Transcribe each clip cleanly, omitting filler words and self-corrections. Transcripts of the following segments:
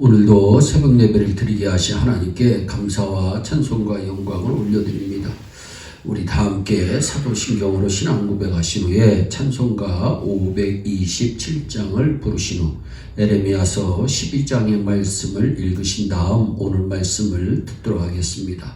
오늘도 새벽 예배를 드리게 하신 하나님께 감사와 찬송과 영광을 올려드립니다. 우리 다 함께 사도신경으로 신앙 고백하신 후에 찬송가 527장을 부르신 후 에레미야서 12장의 말씀을 읽으신 다음 오늘 말씀을 듣도록 하겠습니다.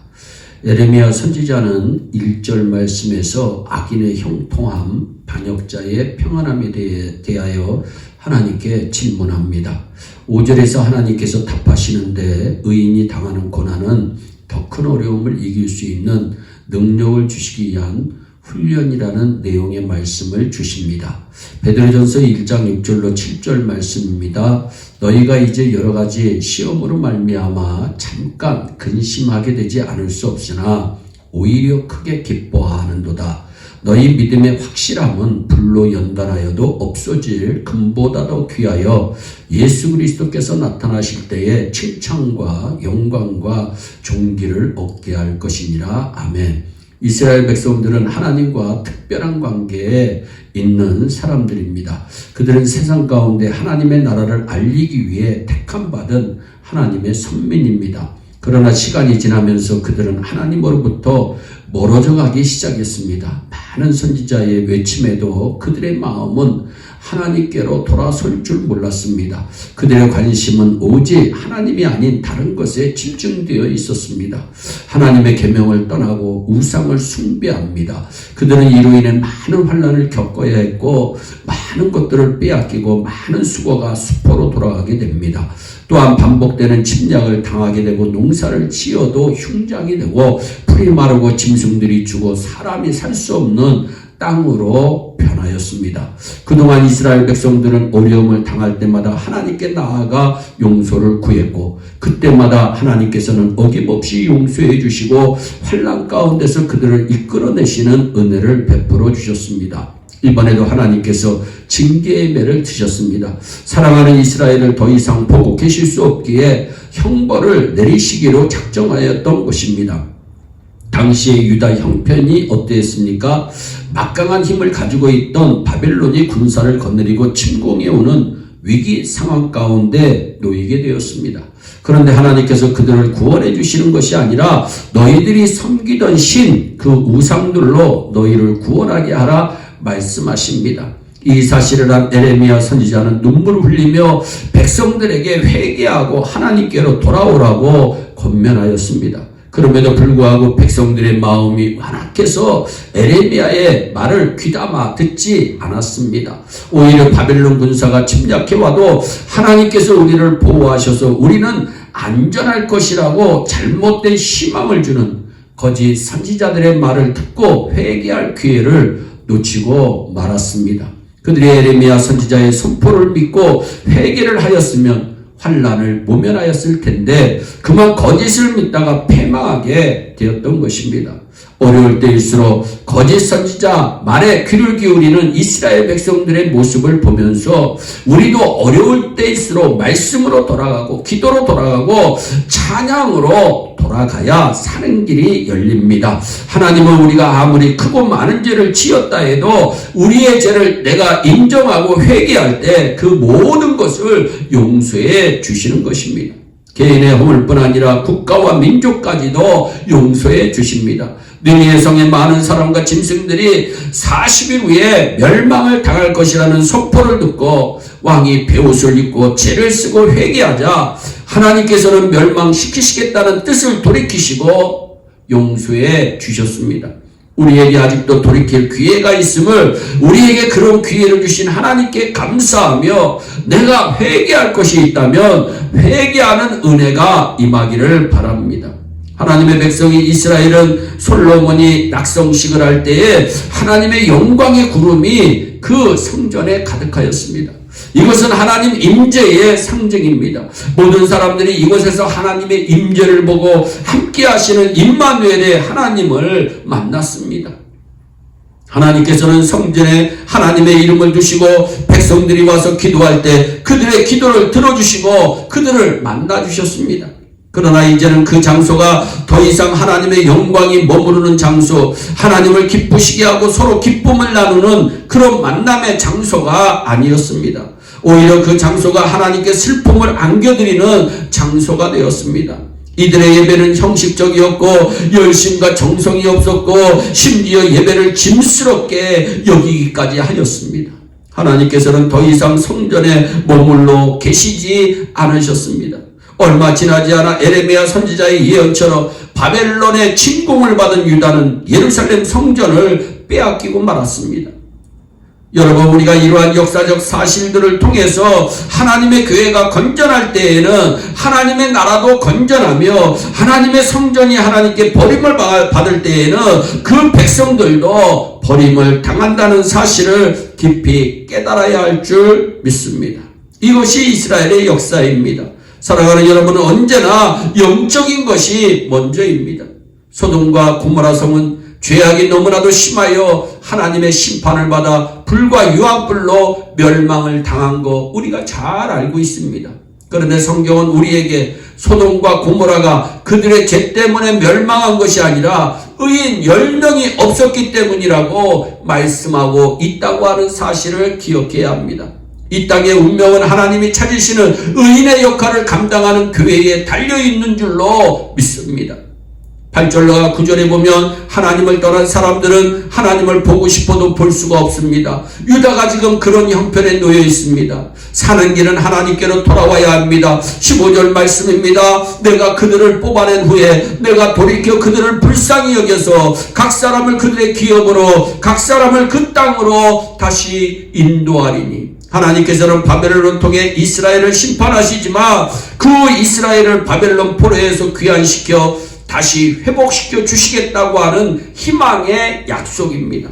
에레미야 선지자는 1절 말씀에서 악인의 형통함, 반역자의 평안함에 대하여 하나님께 질문합니다. 5절에서 하나님께서 답하시는데 의인이 당하는 고난은 더 큰 어려움을 이길 수 있는 능력을 주시기 위한 훈련이라는 내용의 말씀을 주십니다. 베드로전서 1장 6절로 7절 말씀입니다. 너희가 이제 여러 가지 시험으로 말미암아 잠깐 근심하게 되지 않을 수 없으나 오히려 크게 기뻐하는도다. 너희 믿음의 확실함은 불로 연단하여도 없어질 금보다 더 귀하여 예수 그리스도께서 나타나실 때에 칭찬과 영광과 존귀를 얻게 할 것이니라. 아멘. 이스라엘 백성들은 하나님과 특별한 관계에 있는 사람들입니다. 그들은 세상 가운데 하나님의 나라를 알리기 위해 택함받은 하나님의 선민입니다. 그러나 시간이 지나면서 그들은 하나님으로부터 멀어져 가기 시작했습니다. 많은 선지자의 외침에도 그들의 마음은 하나님께로 돌아설 줄 몰랐습니다. 그들의 관심은 오직 하나님이 아닌 다른 것에 집중되어 있었습니다. 하나님의 계명을 떠나고 우상을 숭배합니다. 그들은 이로 인해 많은 환난을 겪어야 했고 많은 것들을 빼앗기고 많은 수고가 수포로 돌아가게 됩니다. 또한 반복되는 침략을 당하게 되고 농사를 지어도 흉작이 되고 풀이 마르고 짐승들이 죽어 사람이 살 수 없는 땅으로 변하였습니다. 그동안 이스라엘 백성들은 어려움을 당할 때마다 하나님께 나아가 용서를 구했고 그때마다 하나님께서는 어김없이 용서해 주시고 환난 가운데서 그들을 이끌어내시는 은혜를 베풀어 주셨습니다. 이번에도 하나님께서 징계의 매를 드셨습니다. 사랑하는 이스라엘을 더 이상 보고 계실 수 없기에 형벌을 내리시기로 작정하였던 것입니다. 당시의 유다 형편이 어땠습니까? 막강한 힘을 가지고 있던 바벨론이 군사를 거느리고 침공해 오는 위기 상황 가운데 놓이게 되었습니다. 그런데 하나님께서 그들을 구원해 주시는 것이 아니라 너희들이 섬기던 신, 그 우상들로 너희를 구원하게 하라 말씀하십니다. 이 사실을 한 에레미야 선지자는 눈물을 흘리며 백성들에게 회개하고 하나님께로 돌아오라고 권면하였습니다. 그럼에도 불구하고 백성들의 마음이 완악해서 에레미야의 말을 귀담아 듣지 않았습니다. 오히려 바벨론 군사가 침략해와도 하나님께서 우리를 보호하셔서 우리는 안전할 것이라고 잘못된 희망을 주는 거짓 선지자들의 말을 듣고 회개할 기회를 놓치고 말았습니다. 그들이 에레미야 선지자의 선포를 믿고 회개를 하였으면 환난을 모면하였을 텐데 그만 거짓을 믿다가 패망하게 되었던 것입니다. 어려울 때일수록 거짓 선지자 말에 귀를 기울이는 이스라엘 백성들의 모습을 보면서 우리도 어려울 때일수록 말씀으로 돌아가고 기도로 돌아가고 찬양으로 돌아가야 사는 길이 열립니다. 하나님은 우리가 아무리 크고 많은 죄를 지었다 해도 우리의 죄를 내가 인정하고 회개할 때 그 모든 것을 용서해 주시는 것입니다. 개인의 허물뿐 아니라 국가와 민족까지도 용서해 주십니다. 느니네 성의 많은 사람과 짐승들이 40일 후에 멸망을 당할 것이라는 선포를 듣고 왕이 베옷을 입고 죄를 쓰고 회개하자 하나님께서는 멸망시키시겠다는 뜻을 돌이키시고 용서해 주셨습니다. 우리에게 아직도 돌이킬 기회가 있음을 우리에게 그런 기회를 주신 하나님께 감사하며 내가 회개할 것이 있다면 회개하는 은혜가 임하기를 바랍니다. 하나님의 백성이 이스라엘은 솔로몬이 낙성식을 할 때에 하나님의 영광의 구름이 그 성전에 가득하였습니다. 이것은 하나님 임재의 상징입니다. 모든 사람들이 이곳에서 하나님의 임재를 보고 함께 하시는 임마누엘의 하나님을 만났습니다. 하나님께서는 성전에 하나님의 이름을 두시고 백성들이 와서 기도할 때 그들의 기도를 들어주시고 그들을 만나주셨습니다. 그러나 이제는 그 장소가 더 이상 하나님의 영광이 머무르는 장소, 하나님을 기쁘시게 하고 서로 기쁨을 나누는 그런 만남의 장소가 아니었습니다. 오히려 그 장소가 하나님께 슬픔을 안겨드리는 장소가 되었습니다. 이들의 예배는 형식적이었고 열심과 정성이 없었고 심지어 예배를 짐스럽게 여기기까지 하였습니다. 하나님께서는 더 이상 성전에 머물러 계시지 않으셨습니다. 얼마 지나지 않아 에레미야 선지자의 예언처럼 바벨론의 침공을 받은 유다는 예루살렘 성전을 빼앗기고 말았습니다. 여러분, 우리가 이러한 역사적 사실들을 통해서 하나님의 교회가 건전할 때에는 하나님의 나라도 건전하며 하나님의 성전이 하나님께 버림을 받을 때에는 그 백성들도 버림을 당한다는 사실을 깊이 깨달아야 할 줄 믿습니다. 이것이 이스라엘의 역사입니다. 사랑하는 여러분은 언제나 영적인 것이 먼저입니다. 소돔과 고모라 성은 죄악이 너무나도 심하여 하나님의 심판을 받아 불과 유황불로 멸망을 당한 거 우리가 잘 알고 있습니다. 그런데 성경은 우리에게 소돔과 고모라가 그들의 죄 때문에 멸망한 것이 아니라 의인 10명이 없었기 때문이라고 말씀하고 있다고 하는 사실을 기억해야 합니다. 이 땅의 운명은 하나님이 찾으시는 의인의 역할을 감당하는 교회에 달려있는 줄로 믿습니다. 8절과 9절에 보면 하나님을 떠난 사람들은 하나님을 보고 싶어도 볼 수가 없습니다. 유다가 지금 그런 형편에 놓여 있습니다. 사는 길은 하나님께로 돌아와야 합니다. 15절 말씀입니다. 내가 그들을 뽑아낸 후에 내가 돌이켜 그들을 불쌍히 여겨서 각 사람을 그들의 기업으로 각 사람을 그 땅으로 다시 인도하리니. 하나님께서는 바벨론을 통해 이스라엘을 심판하시지만 그 이스라엘을 바벨론 포로에서 귀환시켜 다시 회복시켜 주시겠다고 하는 희망의 약속입니다.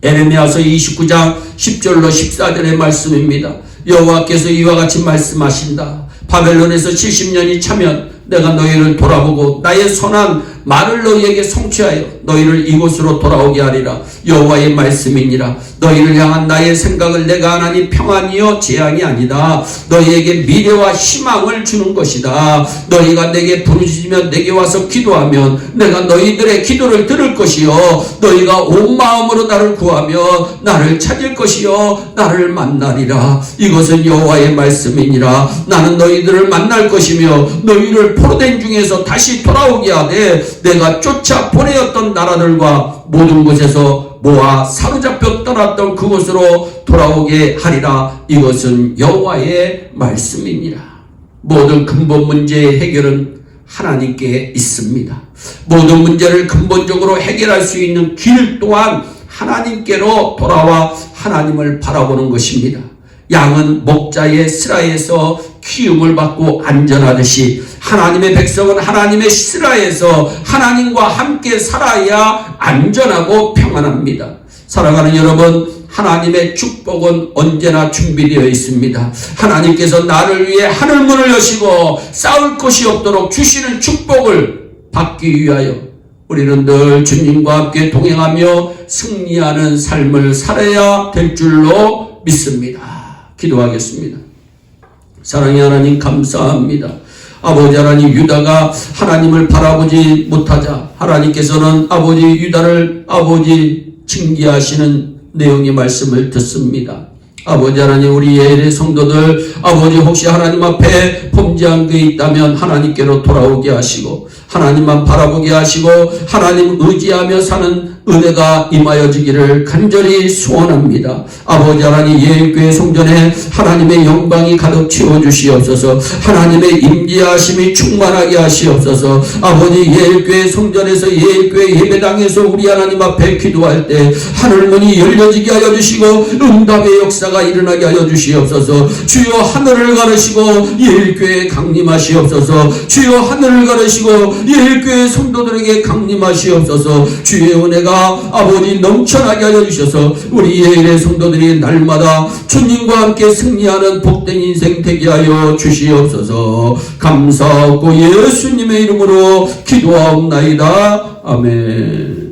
에레미야서 29장 10절로 14절의 말씀입니다. 여호와께서 이와 같이 말씀하신다. 바벨론에서 70년이 차면 내가 너희를 돌아보고 나의 선한 말을 너희에게 성취하여 너희를 이곳으로 돌아오게 하리라. 여호와의 말씀이니라. 너희를 향한 나의 생각을 내가 하나니 평안이요 재앙이 아니다. 너희에게 미래와 희망을 주는 것이다. 너희가 내게 부르짖으며 내게 와서 기도하면 내가 너희들의 기도를 들을 것이요 너희가 온 마음으로 나를 구하며 나를 찾을 것이요 나를 만나리라. 이것은 여호와의 말씀이니라. 나는 너희들을 만날 것이며 너희를 포로된 중에서 다시 돌아오게 하되 내가 쫓아 보내었던 나라들과 모든 곳에서 모아 사로잡혀 떠났던 그곳으로 돌아오게 하리라. 이것은 여호와의 말씀이니라. 모든 근본 문제의 해결은 하나님께 있습니다. 모든 문제를 근본적으로 해결할 수 있는 길 또한 하나님께로 돌아와 하나님을 바라보는 것입니다. 양은 목자의 슬라에서 키움을 받고 안전하듯이 하나님의 백성은 하나님의 슬라에서 하나님과 함께 살아야 안전하고 평안합니다. 사랑하는 여러분, 하나님의 축복은 언제나 준비되어 있습니다. 하나님께서 나를 위해 하늘문을 여시고 싸울 것이 없도록 주시는 축복을 받기 위하여 우리는 늘 주님과 함께 동행하며 승리하는 삶을 살아야 될 줄로 믿습니다. 기도하겠습니다. 사랑의 하나님 감사합니다. 아버지 하나님, 유다가 하나님을 바라보지 못하자 하나님께서는 아버지 유다를 아버지 징계하시는 내용의 말씀을 듣습니다. 아버지 하나님, 우리 예일의 성도들 아버지 혹시 하나님 앞에 범죄한 게 있다면 하나님께로 돌아오게 하시고 하나님만 바라보게 하시고 하나님 의지하며 사는 은혜가 임하여지기를 간절히 소원합니다. 아버지 하나님, 예일교회 성전에 하나님의 영광이 가득 채워주시옵소서. 하나님의 임재하심이 충만하게 하시옵소서. 아버지, 예일교회 성전에서 예일교회 예배당에서 우리 하나님 앞에 기도할 때 하늘문이 열려지게 하여 주시고 응답의 역사가 일어나게 하여 주시옵소서. 주여 하늘을 가르시고 예일교회에 강림하시옵소서. 주여 하늘을 가르시고 예일교회 성도들에게 강림하시옵소서. 주의 은혜가 아버지 넘쳐나게 하여 주셔서 우리 예일의 성도들이 날마다 주님과 함께 승리하는 복된 인생 되게 하여 주시옵소서. 감사하고 예수님의 이름으로 기도하옵나이다. 아멘.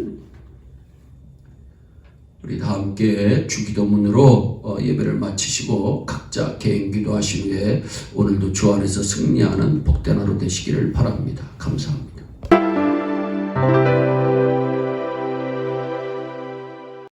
우리 다 함께 주기도문으로 예배를 마치시고 각자 개인 기도하신 후에 오늘도 주 안에서 승리하는 복된 하루 되시기를 바랍니다. 감사합니다.